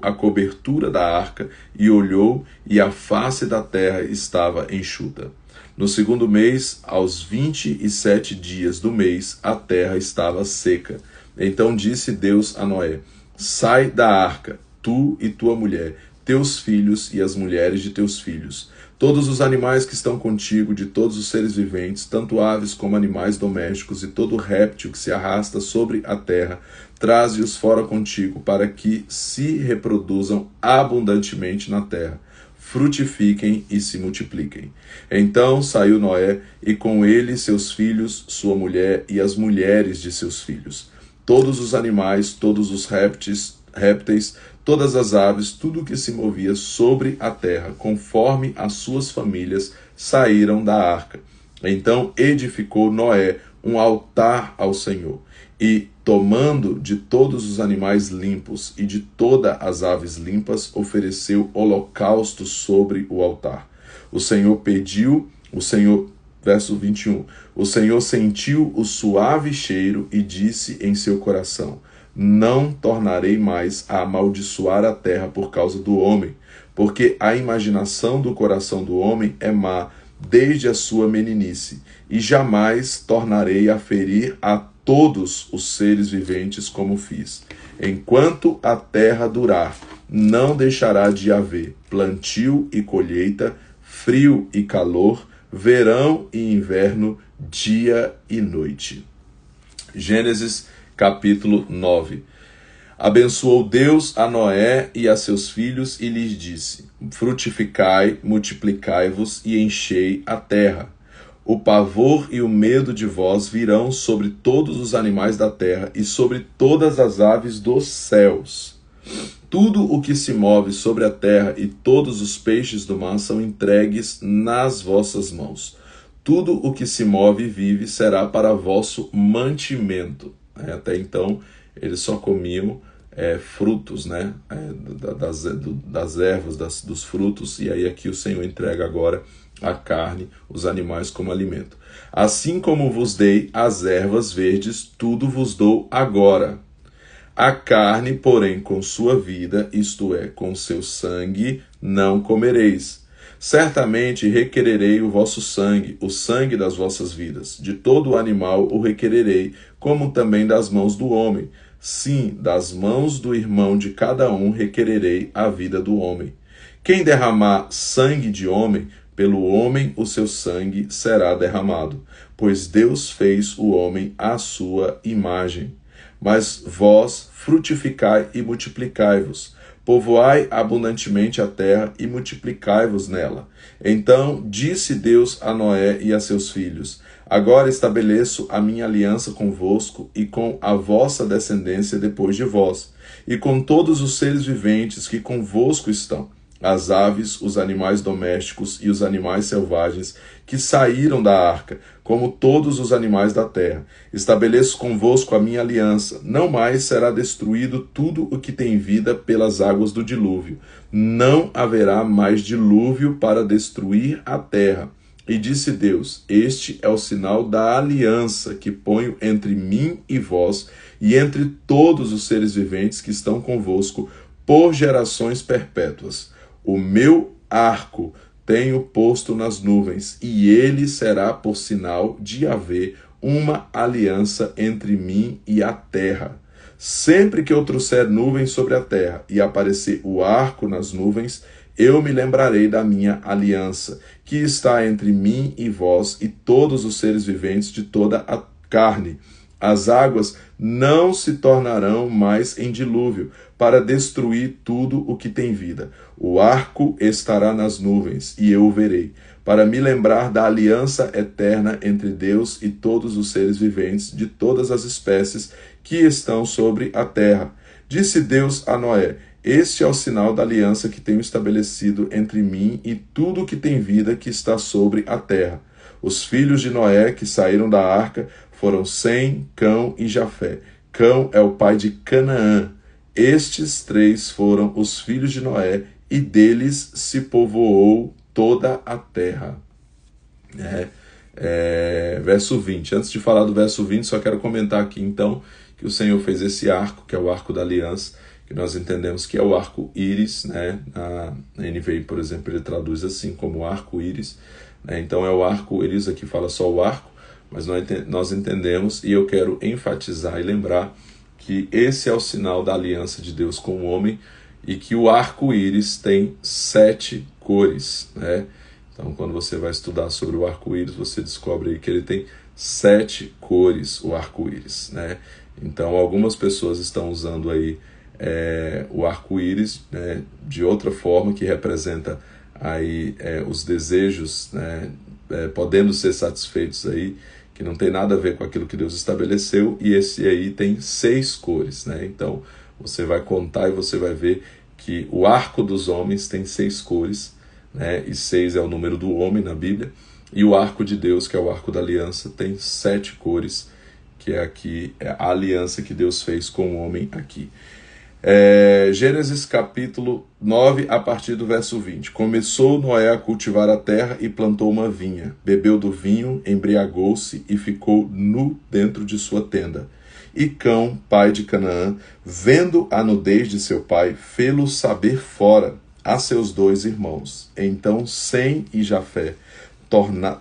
a cobertura da arca e olhou, e a face da terra estava enxuta. No segundo mês, aos 27 dias do mês, a terra estava seca. Então disse Deus a Noé: sai da arca, tu e tua mulher, teus filhos e as mulheres de teus filhos, todos os animais que estão contigo, de todos os seres viventes, tanto aves como animais domésticos, e todo réptil que se arrasta sobre a terra, traze-os fora contigo, para que se reproduzam abundantemente na terra, frutifiquem e se multipliquem. Então saiu Noé, e com ele seus filhos, sua mulher e as mulheres de seus filhos. Todos os animais, todos os répteis, todas as aves, tudo o que se movia sobre a terra, conforme as suas famílias, saíram da arca. Então edificou Noé um altar ao Senhor, e, tomando de todos os animais limpos e de todas as aves limpas, ofereceu holocaustos sobre o altar. Verso 21, o Senhor sentiu o suave cheiro e disse em seu coração: não tornarei mais a amaldiçoar a terra por causa do homem, porque a imaginação do coração do homem é má desde a sua meninice, e jamais tornarei a ferir a todos os seres viventes como fiz. Enquanto a terra durar, não deixará de haver plantio e colheita, frio e calor, verão e inverno, dia e noite. Gênesis capítulo 9. Abençoou Deus a Noé e a seus filhos e lhes disse: frutificai, multiplicai-vos e enchei a terra. O pavor e o medo de vós virão sobre todos os animais da terra e sobre todas as aves dos céus. Tudo o que se move sobre a terra e todos os peixes do mar são entregues nas vossas mãos. Tudo o que se move e vive será para vosso mantimento. Até então, eles só comiam frutos, das ervas, dos frutos, e aí aqui o Senhor entrega agora a carne, os animais como alimento. Assim como vos dei as ervas verdes, tudo vos dou agora. A carne, porém, com sua vida, isto é, com seu sangue, não comereis. Certamente requererei o vosso sangue, o sangue das vossas vidas. De todo animal o requererei, como também das mãos do homem. Sim, das mãos do irmão de cada um requererei a vida do homem. Quem derramar sangue de homem, pelo homem o seu sangue será derramado, pois Deus fez o homem à sua imagem. Mas vós frutificai e multiplicai-vos, povoai abundantemente a terra e multiplicai-vos nela. Então disse Deus a Noé e a seus filhos: agora estabeleço a minha aliança convosco e com a vossa descendência depois de vós, e com todos os seres viventes que convosco estão, as aves, os animais domésticos e os animais selvagens que saíram da arca, como todos os animais da terra. Estabeleço convosco a minha aliança. Não mais será destruído tudo o que tem vida pelas águas do dilúvio. Não haverá mais dilúvio para destruir a terra. E disse Deus: este é o sinal da aliança que ponho entre mim e vós, e entre todos os seres viventes que estão convosco, por gerações perpétuas. O meu arco tenho posto nas nuvens, e ele será por sinal de haver uma aliança entre mim e a terra. Sempre que eu trouxer nuvens sobre a terra e aparecer o arco nas nuvens, eu me lembrarei da minha aliança, que está entre mim e vós e todos os seres viventes de toda a carne. As águas não se tornarão mais em dilúvio, para destruir tudo o que tem vida. O arco estará nas nuvens, e eu o verei, para me lembrar da aliança eterna entre Deus e todos os seres viventes de todas as espécies que estão sobre a terra. Disse Deus a Noé: este é o sinal da aliança que tenho estabelecido entre mim e tudo que tem vida que está sobre a terra. Os filhos de Noé que saíram da arca foram Sem, Cão e Jafé. Cão é o pai de Canaã. Estes três foram os filhos de Noé, e deles se povoou toda a terra. Verso 20. Antes de falar do verso 20, só quero comentar aqui então que o Senhor fez esse arco, que é o arco da aliança, que nós entendemos que é o arco-íris, né? Na NVI, por exemplo, ele traduz assim como arco-íris, né? Então é o arco-íris, aqui fala só o arco, mas nós entendemos, e eu quero enfatizar e lembrar que esse é o sinal da aliança de Deus com o homem, e que o arco-íris tem 7 cores, né? Então, quando você vai estudar sobre o arco-íris, você descobre aí que ele tem 7 cores, o arco-íris, né? Então, algumas pessoas estão usando aí o arco-íris, né, de outra forma, que representa aí os desejos, né, podendo ser satisfeitos aí, que não tem nada a ver com aquilo que Deus estabeleceu, e esse aí tem 6 cores, né? Então, você vai contar e você vai ver que o arco dos homens tem 6 cores, né? E 6 é o número do homem na Bíblia, e o arco de Deus, que é o arco da aliança, tem 7 cores, que é aqui a aliança que Deus fez com o homem aqui. Gênesis capítulo 9, a partir do verso 20. Começou Noé a cultivar a terra e plantou uma vinha. Bebeu do vinho, embriagou-se e ficou nu dentro de sua tenda. E Cão, pai de Canaã, vendo a nudez de seu pai, fê-lo saber fora a seus 2 irmãos. Então Sem e Jafé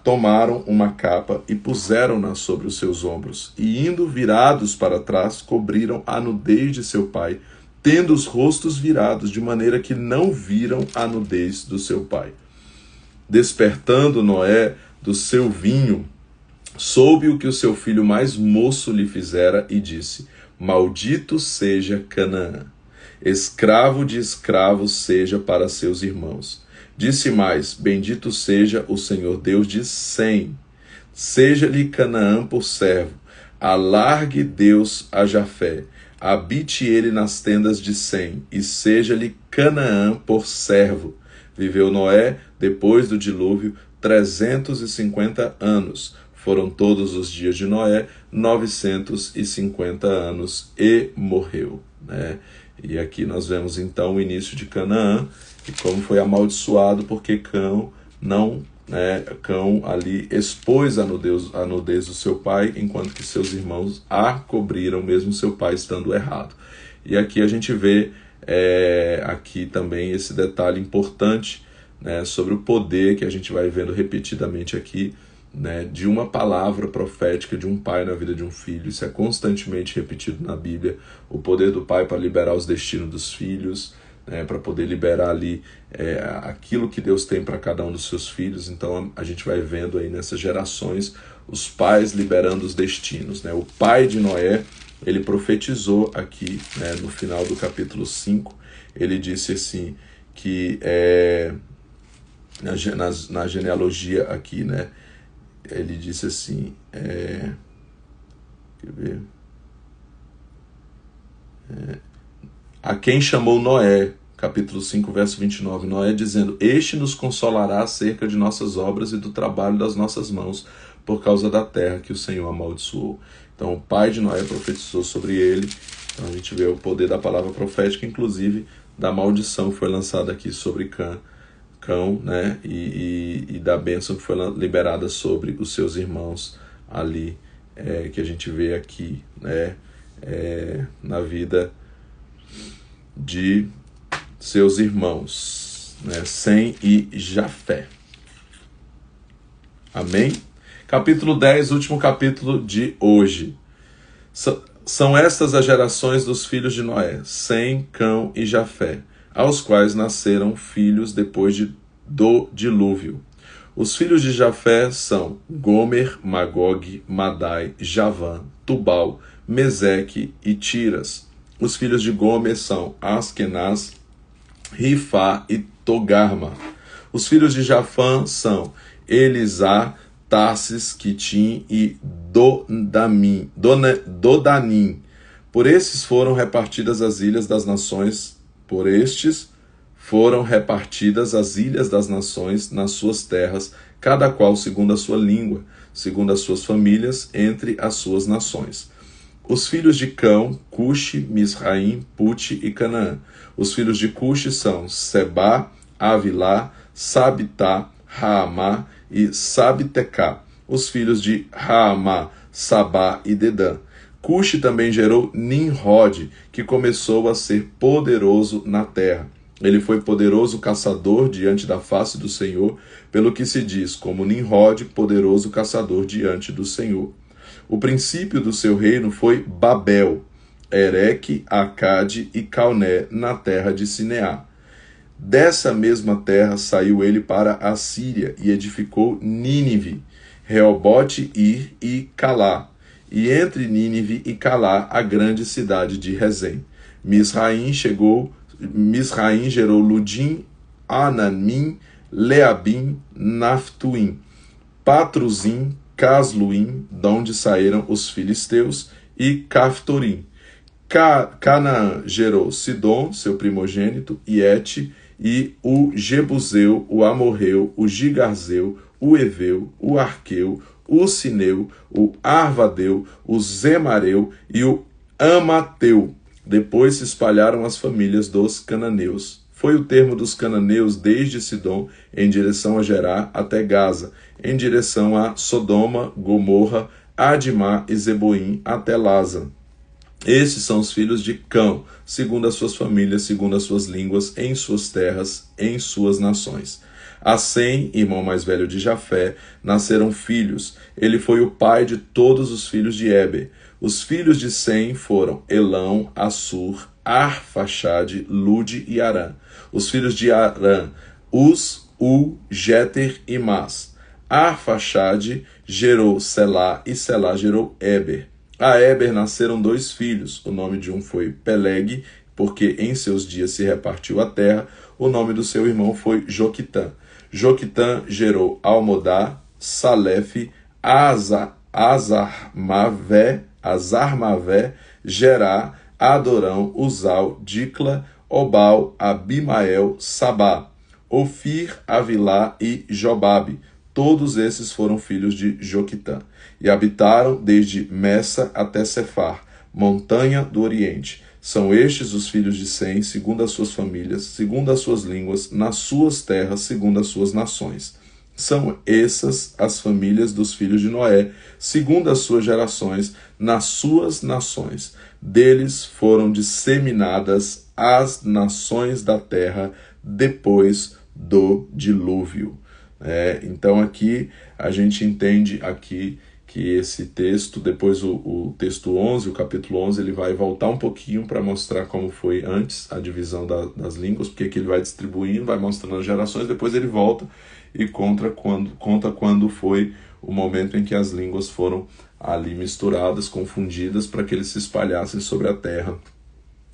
tomaram uma capa e puseram-na sobre os seus ombros, e indo virados para trás, cobriram a nudez de seu pai, tendo os rostos virados, de maneira que não viram a nudez do seu pai. Despertando Noé do seu vinho, soube o que o seu filho mais moço lhe fizera, e disse: maldito seja Canaã, escravo de escravos seja para seus irmãos. Disse mais: bendito seja o Senhor Deus de Sem, seja-lhe Canaã por servo, alargue Deus a Jafé, habite ele nas tendas de Sem, e seja-lhe Canaã por servo. Viveu Noé, depois do dilúvio, 350 anos. Foram todos os dias de Noé 950 anos, e morreu, né? E aqui nós vemos então o início de Canaã, e como foi amaldiçoado, porque Cão ali expôs a nudez do seu pai, enquanto que seus irmãos a cobriram, mesmo seu pai estando errado. E aqui a gente vê aqui também esse detalhe importante, né, sobre o poder que a gente vai vendo repetidamente aqui, né, de uma palavra profética de um pai na vida de um filho. Isso é constantemente repetido na Bíblia, o poder do pai para liberar os destinos dos filhos, para poder liberar ali aquilo que Deus tem para cada um dos seus filhos. Então a gente vai vendo aí nessas gerações os pais liberando os destinos, né? O pai de Noé, ele profetizou aqui, né, no final do capítulo 5, ele disse assim, que na genealogia aqui, né, ele disse assim, quer ver? A quem chamou Noé, capítulo 5, verso 29, Noé dizendo: este nos consolará acerca de nossas obras e do trabalho das nossas mãos, por causa da terra que o Senhor amaldiçoou. Então o pai de Noé profetizou sobre ele. Então a gente vê o poder da palavra profética, inclusive da maldição que foi lançada aqui sobre Cão, né, e da bênção que foi liberada sobre os seus irmãos ali, que a gente vê aqui, né, na vida de seus irmãos, né, Sem e Jafé. Amém? Capítulo 10, último capítulo de hoje. São estas as gerações dos filhos de Noé, Sem, Cão e Jafé, aos quais nasceram filhos depois do dilúvio. Os filhos de Jafé são Gomer, Magog, Madai, Javã, Tubal, Meseque e Tiras. Os filhos de Gomer são Askenaz, Rifá e Togarma. Os filhos de Jafã são Elisá, Tarsis, Quitim e Dodanim. Por estes foram repartidas as ilhas das nações nas suas terras, cada qual segundo a sua língua, segundo as suas famílias, entre as suas nações. Os filhos de Cão, Cuxi, Misraim, Puti e Canaã. Os filhos de Cuxi são Sebá, Avilá, Sabitá, Raamá e Sabtecá. Os filhos de Raamá, Sabá e Dedã. Cuxi também gerou Nimrod, que começou a ser poderoso na terra. Ele foi poderoso caçador diante da face do Senhor, pelo que se diz, como Nimrod, poderoso caçador diante do Senhor. O princípio do seu reino foi Babel, Ereque, Acade e Calné, na terra de Sineá. Dessa mesma terra saiu ele para a Síria e edificou Nínive, Reobote, Ir e Calá, e entre Nínive e Calá a grande cidade de Rezém. Misraim gerou Ludim, Anamim, Leabim, Naftuim, Patruzim, Casluim, de onde saíram os filisteus, e Caftorim. Canaã gerou Sidom, seu primogênito, e Et, e o Jebuseu, o Amorreu, o Gigarzeu, o Eveu, o Arqueu, o Sineu, o Arvadeu, o Zemareu e o Amateu. Depois se espalharam as famílias dos cananeus. Foi o termo dos cananeus desde Sidom, em direção a Gerá, até Gaza, em direção a Sodoma, Gomorra, Adimá e Zeboim, até Laza. Estes são os filhos de Cão, segundo as suas famílias, segundo as suas línguas, em suas terras, em suas nações. A Sem, irmão mais velho de Jafé, nasceram filhos. Ele foi o pai de todos os filhos de Eber. Os filhos de Sem foram Elão, Assur, Arfaxade, Lude e Arã. Os filhos de Arã, Uz, Jeter e Mas. Arfaxade gerou Selá e Selá gerou Eber. A Eber nasceram 2 filhos. O nome de um foi Peleg, porque em seus dias se repartiu a terra. O nome do seu irmão foi Joquitã. Joquitã gerou Almodá, Salefe, Azarmavé, Gerá, Adorão, Uzal, Dicla, Obal, Abimael, Sabá, Ofir, Avilá e Jobabe. Todos esses foram filhos de Joquitã, e habitaram desde Messa até Cefar, montanha do Oriente. São estes os filhos de Sem, segundo as suas famílias, segundo as suas línguas, nas suas terras, segundo as suas nações. São essas as famílias dos filhos de Noé, segundo as suas gerações, nas suas nações. Deles foram disseminadas as nações da terra depois do dilúvio. Então aqui a gente entende aqui que esse texto, depois o texto 11, o capítulo 11, ele vai voltar um pouquinho para mostrar como foi antes a divisão das línguas, porque aqui ele vai distribuindo, vai mostrando as gerações, depois ele volta e conta quando foi o momento em que as línguas foram ali misturadas, confundidas, para que eles se espalhassem sobre a terra.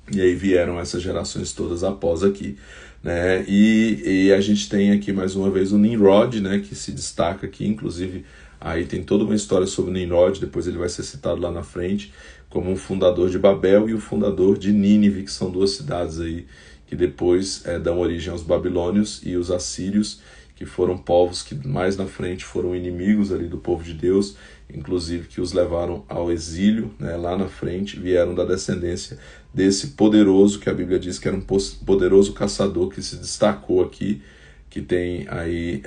E aí vieram essas gerações todas após aqui, né? E a gente tem aqui mais uma vez o Nimrod, né, que se destaca aqui, inclusive aí tem toda uma história sobre o Nimrod, depois ele vai ser citado lá na frente, como um fundador de Babel e o fundador de Nínive, que são 2 cidades aí que depois dão origem aos babilônios e os assírios, que foram povos que mais na frente foram inimigos ali do povo de Deus, inclusive que os levaram ao exílio, né, lá na frente, vieram da descendência desse poderoso, que a Bíblia diz que era um poderoso caçador que se destacou aqui, que tem aí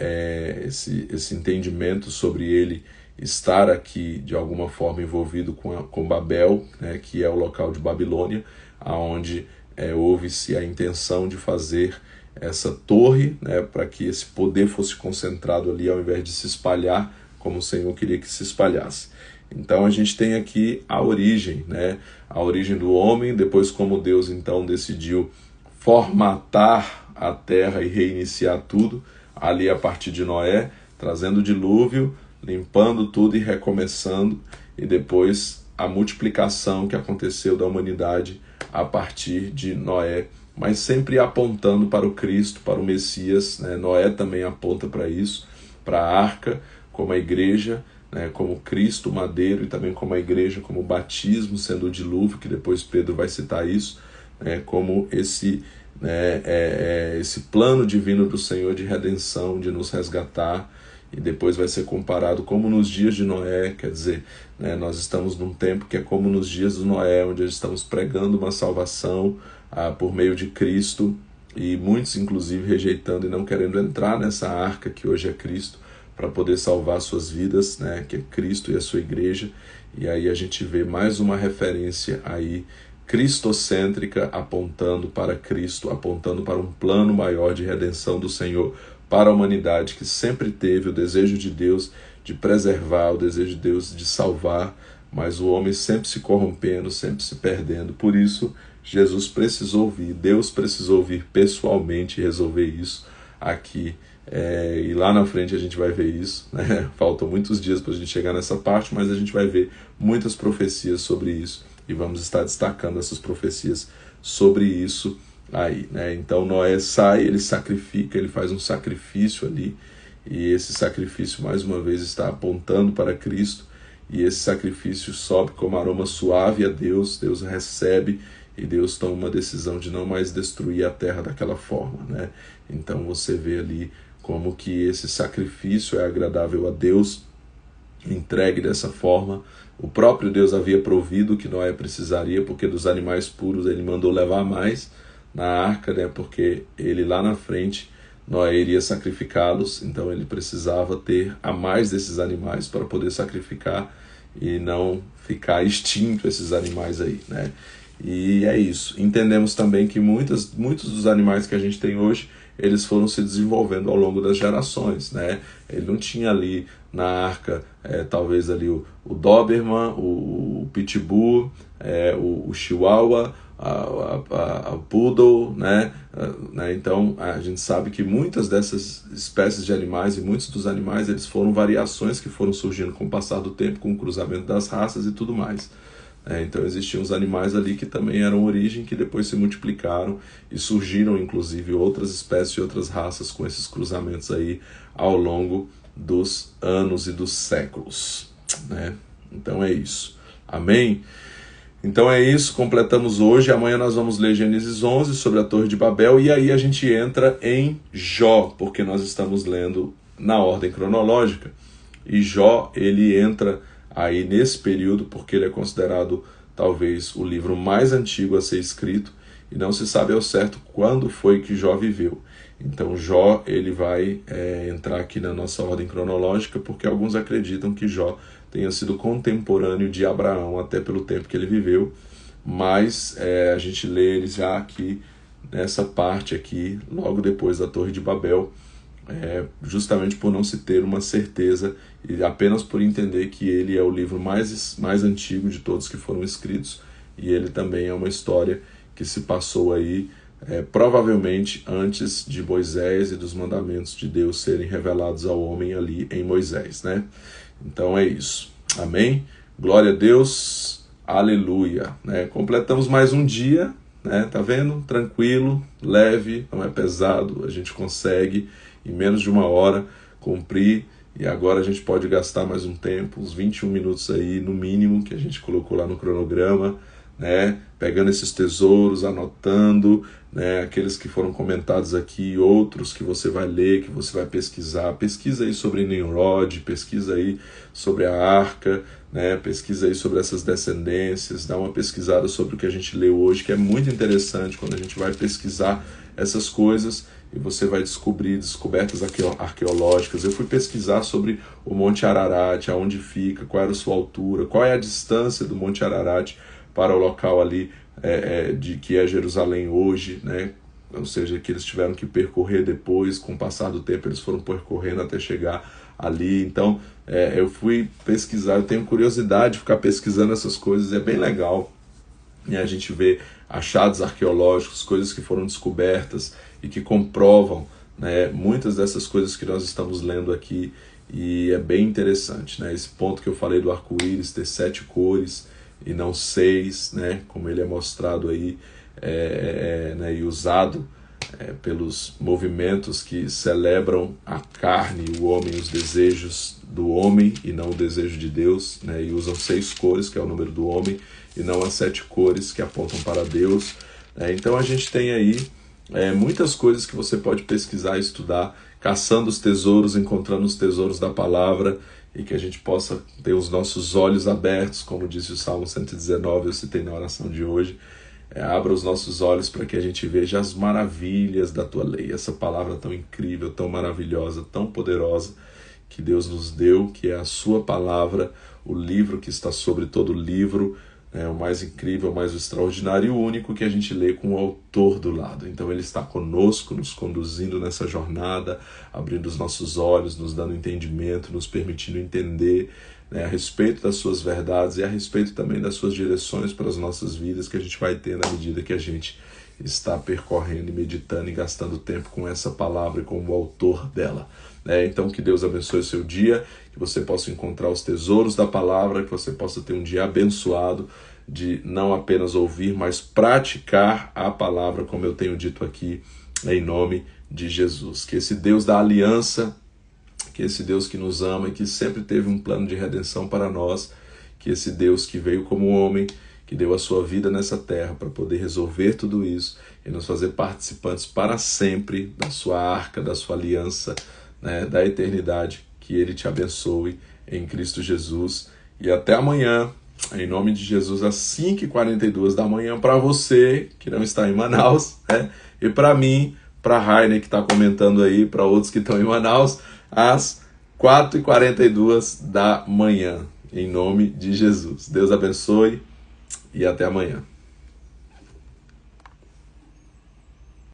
esse entendimento sobre ele estar aqui de alguma forma envolvido com Babel, né, que é o local de Babilônia, aonde houve-se a intenção de fazer essa torre, né, para que esse poder fosse concentrado ali ao invés de se espalhar como o Senhor queria que se espalhasse. Então a gente tem aqui a origem, né, a origem do homem, depois como Deus então decidiu formatar a terra e reiniciar tudo, ali a partir de Noé, trazendo o dilúvio, limpando tudo e recomeçando, e depois a multiplicação que aconteceu da humanidade a partir de Noé, mas sempre apontando para o Cristo, para o Messias, né? Noé também aponta para isso, para a arca, como a igreja, né? Como Cristo, o madeiro, e também como a igreja, como o batismo, sendo o dilúvio, que depois Pedro vai citar isso, né? Como esse plano divino do Senhor de redenção, de nos resgatar, e depois vai ser comparado como nos dias de Noé, quer dizer, né, nós estamos num tempo que é como nos dias de Noé, onde estamos pregando uma salvação por meio de Cristo, e muitos inclusive rejeitando e não querendo entrar nessa arca que hoje é Cristo, para poder salvar suas vidas, né, que é Cristo e a sua igreja. E aí a gente vê mais uma referência aí cristocêntrica, apontando para Cristo, apontando para um plano maior de redenção do Senhor para a humanidade, que sempre teve o desejo de Deus de preservar, o desejo de Deus de salvar, mas o homem sempre se corrompendo, sempre se perdendo. Por isso, Jesus precisou vir, Deus precisou vir pessoalmente resolver isso aqui. E lá na frente a gente vai ver isso, né? Faltam muitos dias para a gente chegar nessa parte, mas a gente vai ver muitas profecias sobre isso, e vamos estar destacando essas profecias sobre isso aí, né? Então Noé sai, ele sacrifica, ele faz um sacrifício ali, e esse sacrifício mais uma vez está apontando para Cristo, e esse sacrifício sobe como aroma suave a Deus, Deus recebe, e Deus toma uma decisão de não mais destruir a terra daquela forma, né? Então você vê ali como que esse sacrifício é agradável a Deus, entregue dessa forma. O próprio Deus havia provido o que Noé precisaria, porque dos animais puros ele mandou levar mais na arca, né? Porque ele lá na frente, Noé iria sacrificá-los, então ele precisava ter a mais desses animais para poder sacrificar e não ficar extinto esses animais aí, né? E é isso. Entendemos também que muitos dos animais que a gente tem hoje, eles foram se desenvolvendo ao longo das gerações, né? Ele não tinha ali na arca, talvez ali o Doberman, o Pitbull, o Chihuahua, a Poodle, né? Então a gente sabe que muitas dessas espécies de animais e muitos dos animais, eles foram variações que foram surgindo com o passar do tempo, com o cruzamento das raças e tudo mais. Então existiam os animais ali que também eram origem, que depois se multiplicaram e surgiram inclusive outras espécies e outras raças com esses cruzamentos aí ao longo dos anos e dos séculos, né? Então é isso. Amém? Então é isso, completamos hoje. Amanhã nós vamos ler Gênesis 11 sobre a Torre de Babel, e aí a gente entra em Jó, porque nós estamos lendo na ordem cronológica, e Jó, ele entra aí nesse período porque ele é considerado talvez o livro mais antigo a ser escrito, e não se sabe ao certo quando foi que Jó viveu. Então Jó, ele vai entrar aqui na nossa ordem cronológica, porque alguns acreditam que Jó tenha sido contemporâneo de Abraão, até pelo tempo que ele viveu, mas a gente lê ele já aqui, nessa parte aqui, logo depois da Torre de Babel, justamente por não se ter uma certeza, e apenas por entender que ele é o livro mais antigo de todos que foram escritos, e ele também é uma história que se passou aí, provavelmente antes de Moisés e dos mandamentos de Deus serem revelados ao homem ali em Moisés, né? Então é isso. Amém? Glória a Deus. Aleluia. Né? Completamos mais um dia, né? Tá vendo? Tranquilo, leve, não é pesado. A gente consegue, em menos de 1 hora, cumprir. E agora a gente pode gastar mais um tempo, uns 21 minutos aí, no mínimo, que a gente colocou lá no cronograma, né? Pegando esses tesouros, anotando, né? Aqueles que foram comentados aqui, outros que você vai ler, que você vai pesquisar. Pesquisa aí sobre Nimrod, pesquisa aí sobre a arca, né? Pesquisa aí sobre essas descendências, dá uma pesquisada sobre o que a gente leu hoje, que é muito interessante quando a gente vai pesquisar essas coisas, e você vai descobrir descobertas arqueológicas. Eu fui pesquisar sobre o Monte Ararat, aonde fica, qual era a sua altura, qual é a distância do Monte Ararat para o local ali de que é Jerusalém hoje, né? Ou seja, que eles tiveram que percorrer depois, com o passar do tempo eles foram percorrendo até chegar ali. Então eu fui pesquisar, eu tenho curiosidade de ficar pesquisando essas coisas, é bem legal. E a gente vê achados arqueológicos, coisas que foram descobertas e que comprovam, né, muitas dessas coisas que nós estamos lendo aqui, e é bem interessante, né? Esse ponto que eu falei do arco-íris ter 7 cores e não 6, né, como ele é mostrado aí, né, e usado pelos movimentos que celebram a carne, o homem, os desejos do homem e não o desejo de Deus, né, e usam 6 cores, que é o número do homem, e não as 7 cores que apontam para Deus. Então a gente tem aí muitas coisas que você pode pesquisar e estudar, caçando os tesouros, encontrando os tesouros da palavra, e que a gente possa ter os nossos olhos abertos, como disse o Salmo 119, eu citei na oração de hoje. Abra os nossos olhos para que a gente veja as maravilhas da tua lei, essa palavra tão incrível, tão maravilhosa, tão poderosa que Deus nos deu, que é a sua palavra, o livro que está sobre todo livro, o mais incrível, o mais extraordinário e o único que a gente lê com o autor do lado. Então ele está conosco, nos conduzindo nessa jornada, abrindo os nossos olhos, nos dando entendimento, nos permitindo entender, a respeito das suas verdades e a respeito também das suas direções para as nossas vidas, que a gente vai ter na medida que a gente está percorrendo e meditando e gastando tempo com essa palavra e com o autor dela. Então que Deus abençoe o seu dia, que você possa encontrar os tesouros da palavra, que você possa ter um dia abençoado de não apenas ouvir, mas praticar a palavra, como eu tenho dito aqui, em nome de Jesus. Que esse Deus da aliança, que esse Deus que nos ama e que sempre teve um plano de redenção para nós, que esse Deus que veio como homem, que deu a sua vida nessa terra para poder resolver tudo isso e nos fazer participantes para sempre da sua arca, da sua aliança, da eternidade, que Ele te abençoe em Cristo Jesus. E até amanhã, em nome de Jesus, às 5h42 da manhã, para você que não está em Manaus, e para mim, para a Rainer que está comentando aí, para outros que estão em Manaus, às 4h42 da manhã, em nome de Jesus. Deus abençoe e até amanhã.